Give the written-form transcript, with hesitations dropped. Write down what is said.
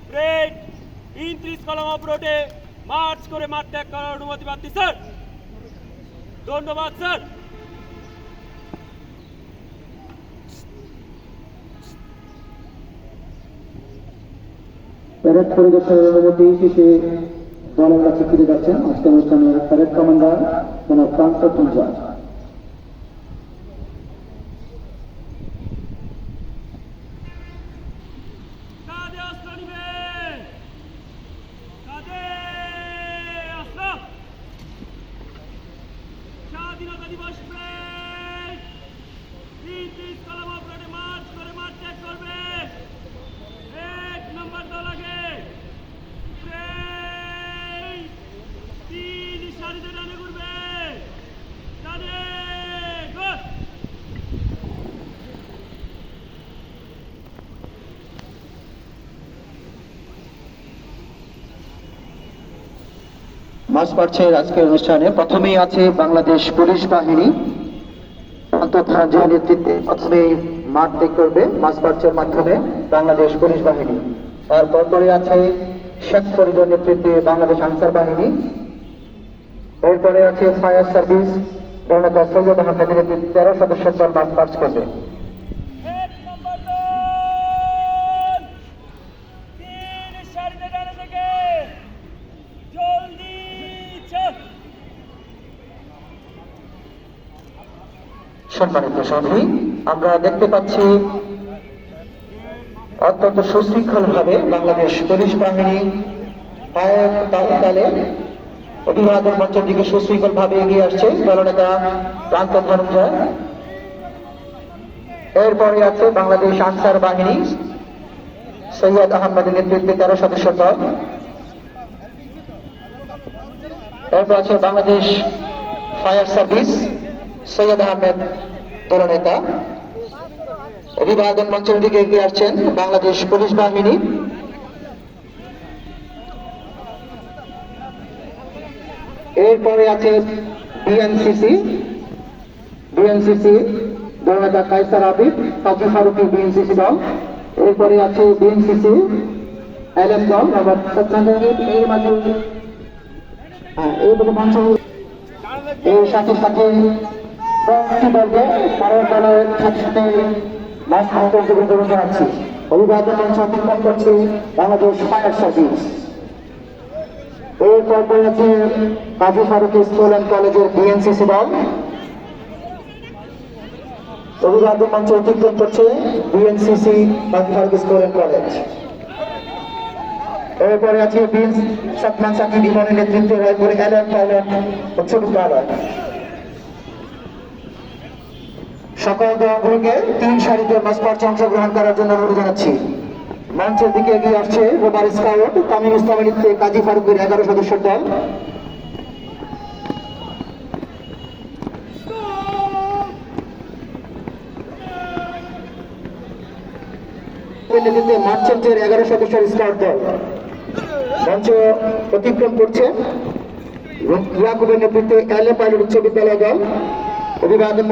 Break ৩৯ কলম of রোডে March করে মাঠ ত্যাগ করার অনুমতি পাচ্ছি স্যার। ধন্যবাদ স্যার। প্যারেড পরিদর্শনের অনুমতি শেষে দলের কাছে ফিরে যাচ্ছেন আজকের অনুষ্ঠানের প্যারেড কমান্ডার জনাব ফ্রান্স তুলজা। স্বাধীনতা দিবস ব্রেক ৩৯ কলম অফ রোডে মার্চ করে মাঠ ত্যাগ করবে। ১ নম্বর দল আগে ব্রেক ৩ সারিতে ডানে ঘুরবে। ডানে গোল। মার্চ পার্চের আজকের অনুষ্ঠানে প্রথমেই আছে বাংলাদেশ পুলিশ বাহিনী আন্তঃথানা নেতৃত্বে প্রথমেই মাঠ ত্যাগ করবে মার্চ পার্চের মাধ্যমে বাংলাদেশ পুলিশ বাহিনী। তারপর পরে আছে শেখ ফরিদের নেতৃত্বে বাংলাদেশ আনসার বাহিনী। এরপরে আছে ফায়ার সার্ভিস জনতা সৈয়দ আহমেদের নেতৃত্বে 13 সদস্যের দল মার্চ পার্চ করবে। সম্মানিত সাথী, আমরা দেখতে পাচ্ছি অত্যন্ত সুশৃঙ্খল ভাবে বাংলাদেশ পুলিশ বাহিনী তালে অভিবাদন মঞ্চের দিকে সুশৃঙ্খল ভাবে এগিয়ে আসছে দলনেতা প্রান্ত ধনঞ্জয়। এরপরে আছে বাংলাদেশ আনসার বাহিনী সৈয়দ আহমেদের নেতৃত্বে 13 সদস্যের দল। এরপর আছে বাংলাদেশ ফায়ার সার্ভিস সৈয়দ আহমেদ দলনেতা। অভিবাদন মঞ্চের দিকে এগিয়ে আসছেন বাংলাদেশ পুলিশ বাহিনী। এরপরে আছে বিএনসিসি দলনেতা কায়সার আবিদ কাজী ফারুকি বিএনসিসি দল। এরপরে আছে বিএনসিসি এলএম দল আবার এর মাঝে এর সাথে সাথে অভিবাদন মঞ্চ অতিক্রম করছে বাংলাদেশ ফায়ার সার্ভিস। এরপর আছে কাজী ফারুকি স্কুল অ্যান্ড কলেজের বিএনসিসি দল। অভিবাদন মঞ্চ অতিক্রম করছে BNCC Kazi Faruqi school and college. এরপরে আছে সাতমান সাকি বিমানের নেতৃত্বে রায়পুর এলান পাইলট উচ্চ বিদ্যালয়। সকল দলগুলোকে 3 সারিতে মার্চ পার্চে অংশগ্রহণ করার জন্য অনুরোধ জানাচ্ছি। মঞ্চের দিকে এগিয়ে আসছে রোবার স্কাউট তামিম ইসলামের নেতৃত্বে কাজী ফারুকের 11 সদস্যের দল। নেতৃত্বে মার্চেন্টের 11 সদস্যের স্কাউট দল মঞ্চ অতিক্রম করছে ইয়াকুবের নেতৃত্বে এলএ পাইলট উচ্চ বিদ্যালয় দল। অভিবাদন